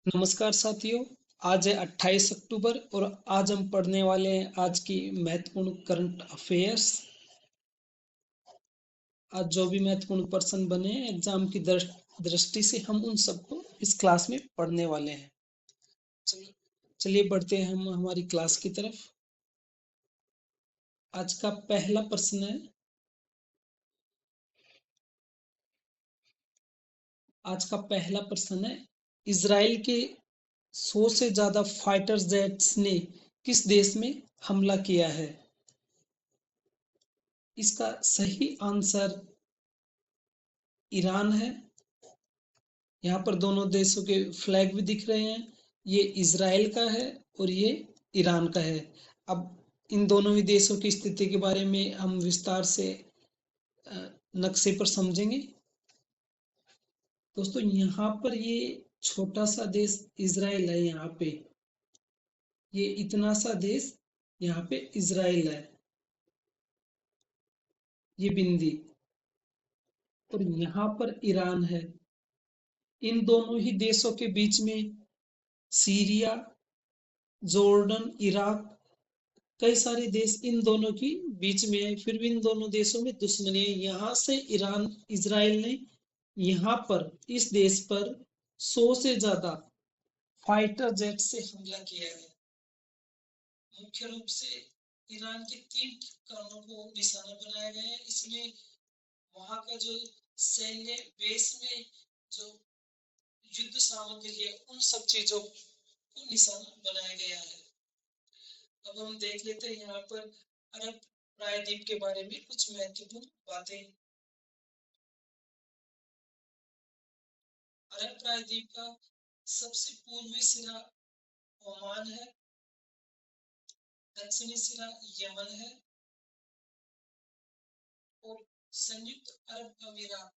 नमस्कार साथियों। आज है 28 अक्टूबर और आज हम पढ़ने वाले हैं आज की महत्वपूर्ण करंट अफेयर्स। आज जो भी महत्वपूर्ण प्रश्न बने हैं एग्जाम की दृष्टि से हम उन सबको इस क्लास में पढ़ने वाले हैं। चलिए बढ़ते हैं हम हमारी क्लास की तरफ। आज का पहला प्रश्न है। आज का पहला प्रश्न है, इजराइल के 100 से ज्यादा फाइटर जेट्स ने किस देश में हमला किया है? इसका सही आंसर ईरान है। यहाँ पर दोनों देशों के फ्लैग भी दिख रहे हैं। ये इजराइल का है और ये ईरान का है। अब इन दोनों ही देशों की स्थिति के बारे में हम विस्तार से नक्शे पर समझेंगे। दोस्तों, यहाँ पर ये छोटा सा देश इजराइल है। यहाँ पे ये इतना सा देश, यहाँ पे इजराइल है, ये बिंदी, और यहाँ पर ईरान है। इन दोनों ही देशों के बीच में सीरिया, जॉर्डन, इराक, कई सारे देश इन दोनों की बीच में है। फिर भी इन दोनों देशों में दुश्मनी है। यहाँ से ईरान, इजराइल ने यहाँ पर इस देश पर 100 से ज्यादा फाइटर जेट से हमला किया है। मुख्य रूप से ईरान के 3 ठिकानों को निशाना बनाया गया है। इसमें वहां का जो सैन्य बेस में जो युद्ध सामग्री है, उन सब चीजों को निशाना बनाया गया है। अब हम देख लेते हैं यहाँ पर अरब प्रायद्वीप के बारे में कुछ महत्वपूर्ण बातें। अरब प्रायद्वीप का सबसे पूर्वी सिरा ओमान है, दक्षिणी सिरा यमन है और संयुक्त अरब अमीरात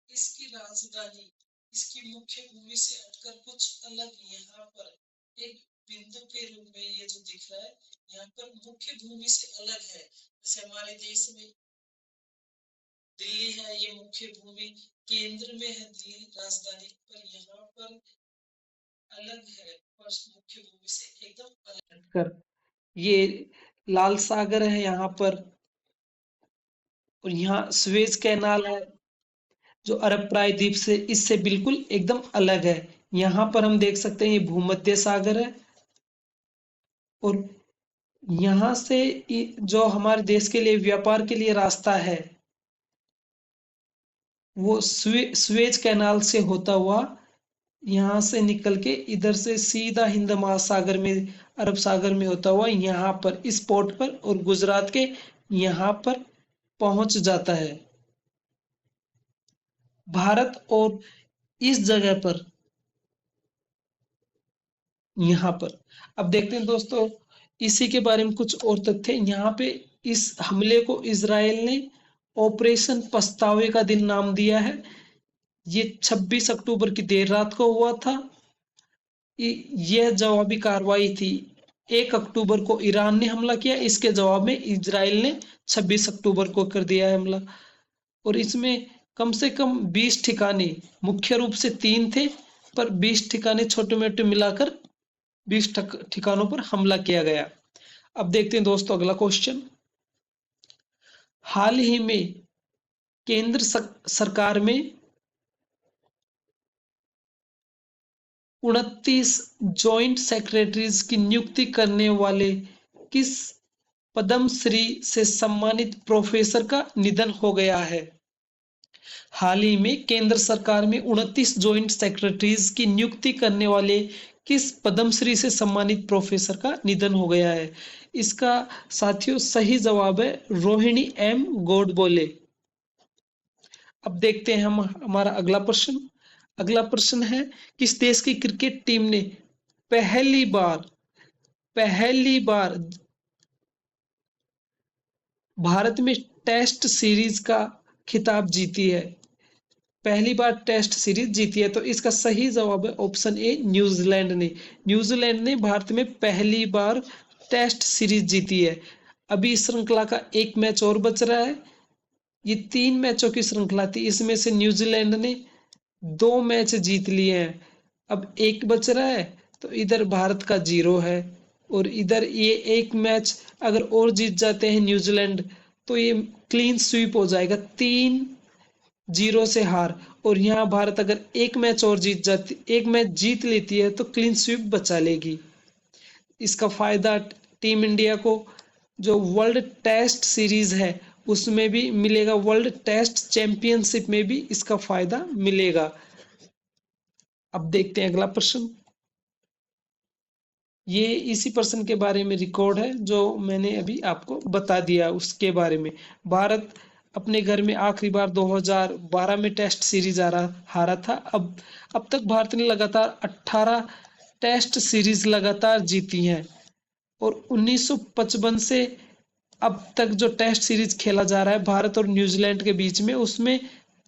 इसकी राजधानी, इसकी मुख्य भूमि से हटकर कुछ अलग यहाँ पर एक बिंदु के रूप में ये जो दिख रहा है, यहाँ पर मुख्य भूमि से अलग है। जैसे हमारे देश में दिल्ली है, ये मुख्य भूमि केंद्र में है दिल्ली राजधानी, पर यहाँ पर अलग है, पर मुख्य भूमि से एकदम अलग कर। ये लाल सागर है यहाँ पर, और यहाँ स्वेज कैनाल है जो अरब प्रायद्वीप से इससे बिल्कुल एकदम अलग है। यहाँ पर हम देख सकते हैं ये भूमध्य सागर है, और यहाँ से जो हमारे देश के लिए व्यापार के लिए रास्ता है वो स्वेज कैनाल से होता हुआ यहाँ से निकल के इधर से सीधा हिंद महासागर में, अरब सागर में होता हुआ यहाँ पर इस पोर्ट पर और गुजरात के यहाँ पर पहुंच जाता है। भारत और इस जगह पर, यहाँ पर, अब देखते हैं दोस्तों इसी के बारे में कुछ और तथ्य। यहाँ पे इस हमले को इजराइल ने ऑपरेशन पछतावे का दिन नाम दिया है। ये 26 अक्टूबर की देर रात को हुआ था। यह जवाबी कार्रवाई थी। 1 अक्टूबर को ईरान ने हमला किया, इसके जवाब में इजराइल ने 26 अक्टूबर को कर दिया है हमला। और इसमें कम से कम 20 ठिकाने, मुख्य रूप से 3 थे, पर 20 ठिकाने छोटे मोटे मिलाकर 20 ठिकानों पर हमला किया गया। अब देखते हैं दोस्तों अगला क्वेश्चन। हाल ही में केंद्र सरकार में 29 जॉइंट सेक्रेटरीज की नियुक्ति करने वाले किस पद्मश्री से सम्मानित प्रोफेसर का निधन हो गया है? हाल ही में केंद्र सरकार में 29 जॉइंट सेक्रेटरीज की नियुक्ति करने वाले किस पद्मश्री से सम्मानित प्रोफेसर का निधन हो गया है? इसका साथियों सही जवाब है रोहिणी एम गोडबोले। अब देखते हैं हम हमारा अगला प्रश्न। अगला प्रश्न है, किस देश की क्रिकेट टीम ने पहली बार भारत में टेस्ट सीरीज का खिताब जीती है? पहली बार टेस्ट सीरीज जीती है, तो इसका सही जवाब है ऑप्शन ए न्यूजीलैंड ने। न्यूजीलैंड ने भारत में पहली बार टेस्ट सीरीज जीती है। अभी इस श्रृंखला का एक मैच और बच रहा है। ये 3 मैचों की श्रृंखला थी, इसमें से न्यूजीलैंड ने 2 मैच जीत लिए हैं। अब एक बच रहा है, तो इधर भारत का 0 है, और इधर ये एक मैच अगर और जीत जाते हैं न्यूजीलैंड, तो ये क्लीन स्वीप हो जाएगा, 3-0 से हार। और यहाँ भारत अगर एक मैच और एक मैच जीत लेती है, तो क्लीन स्वीप बचा लेगी। इसका फायदा टीम इंडिया को जो वर्ल्ड टेस्ट सीरीज है उसमें भी मिलेगा, वर्ल्ड टेस्ट चैंपियनशिप में भी इसका फायदा मिलेगा। अब देखते हैं अगला प्रश्न। ये इसी प्रश्न के बारे में रिकॉर्ड है जो मैंने अभी आपको बता दिया उसके बारे में। भारत अपने घर में आखिरी बार 2012 में टेस्ट सीरीज हारा था। अब तक भारत ने लगातार 18 टेस्ट सीरीज लगातार जीती हैं, और 1955 से अब तक जो टेस्ट सीरीज खेला जा रहा है भारत और न्यूजीलैंड के बीच में, उसमें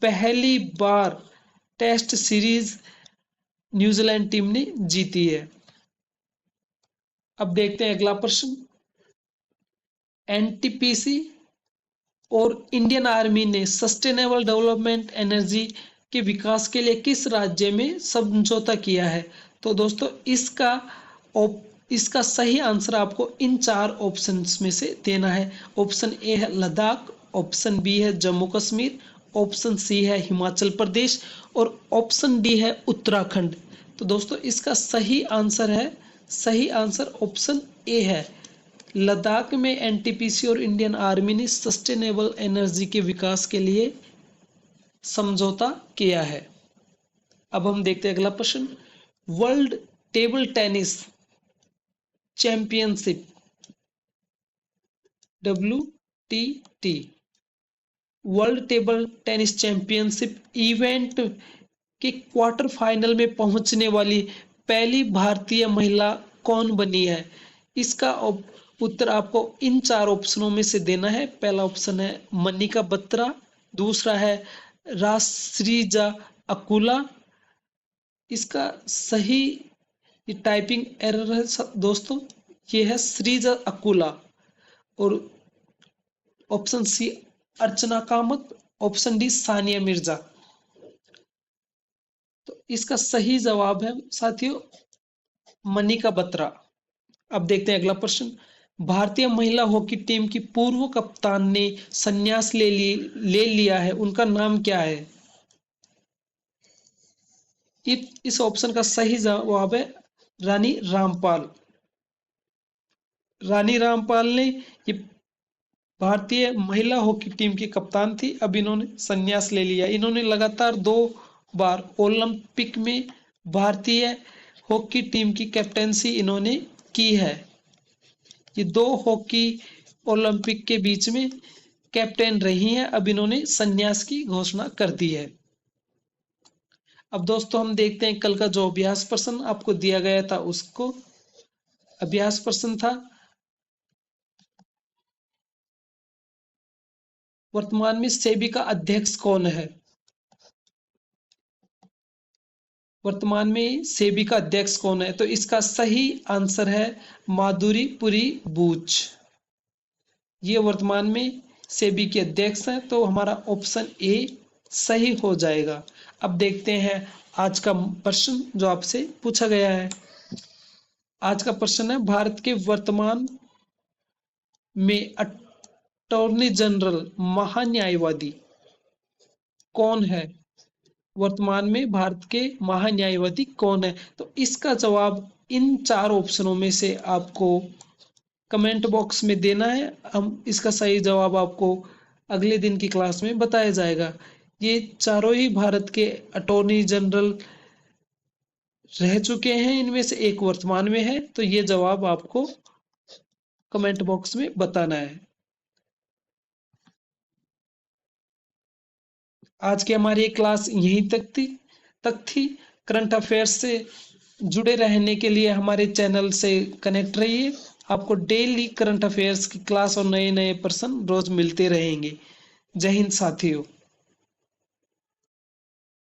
पहली बार टेस्ट सीरीज न्यूजीलैंड टीम ने जीती है। अब देखते हैं अगला प्रश्न। एनटीपीसी और इंडियन आर्मी ने सस्टेनेबल डेवलपमेंट एनर्जी के विकास के लिए किस राज्य में समझौता किया है? तो दोस्तों इसका सही आंसर आपको इन 4 ऑप्शंस में से देना है। ऑप्शन ए है लद्दाख, ऑप्शन बी है जम्मू कश्मीर, ऑप्शन सी है हिमाचल प्रदेश, और ऑप्शन डी है उत्तराखंड। तो दोस्तों इसका सही आंसर ऑप्शन ए है। लद्दाख में एनटीपीसी और इंडियन आर्मी ने सस्टेनेबल एनर्जी के विकास के लिए समझौता किया है। अब हम देखते हैं अगला प्रश्न। World table tennis championship WTT world table tennis championship event के क्वार्टर फाइनल में पहुंचने वाली पहली भारतीय महिला कौन बनी है? इसका उत्तर आपको इन 4 ऑप्शनों में से देना है। पहला ऑप्शन है मनिका बत्रा, दूसरा है रासरीजा अकुला। इसका सही, ये टाइपिंग एरर है दोस्तों, ये है श्रीजा अकुला। और ऑप्शन सी अर्चना कामत, ऑप्शन डी सानिया मिर्जा। तो इसका सही जवाब है साथियों मनिका बत्रा। अब देखते हैं अगला प्रश्न। भारतीय महिला हॉकी टीम की पूर्व कप्तान ने संन्यास ले लिया है, उनका नाम क्या है? इस ऑप्शन का सही जवाब है रानी रामपाल। रानी रामपाल ने ये भारतीय महिला हॉकी टीम की कप्तान थी। अब इन्होंने संन्यास ले लिया। इन्होंने लगातार 2 बार ओलंपिक में भारतीय हॉकी टीम की कैप्टेंसी इन्होंने की है। ये 2 हॉकी ओलंपिक के बीच में कैप्टन रही हैं। अब इन्होंने संन्यास की घोषणा कर दी है। अब दोस्तों हम देखते हैं कल का जो अभ्यास प्रश्न आपको दिया गया था उसको। अभ्यास प्रश्न था, वर्तमान में सेबी का अध्यक्ष कौन है? वर्तमान में सेबी का अध्यक्ष कौन है? तो इसका सही आंसर है माधुरी पुरी बूच। ये वर्तमान में सेबी के अध्यक्ष हैं। तो हमारा ऑप्शन ए सही हो जाएगा। अब देखते हैं आज का प्रश्न जो आपसे पूछा गया है। आज का प्रश्न है, भारत के वर्तमान में अटॉर्नी जनरल महान्यायवादी कौन है? वर्तमान में भारत के महान्यायवादी कौन है? तो इसका जवाब इन 4 ऑप्शनों में से आपको कमेंट बॉक्स में देना है। हम इसका सही जवाब आपको अगले दिन की क्लास में बताया जाएगा। ये चारों ही भारत के अटॉर्नी जनरल रह चुके हैं, इनमें से एक वर्तमान में है। तो ये जवाब आपको कमेंट बॉक्स में बताना है। आज की हमारी क्लास यहीं तक थी। करंट अफेयर्स से जुड़े रहने के लिए हमारे चैनल से कनेक्ट रहिए। आपको डेली करंट अफेयर्स की क्लास और नए नए प्रश्न रोज मिलते रहेंगे। जय हिंद साथियों।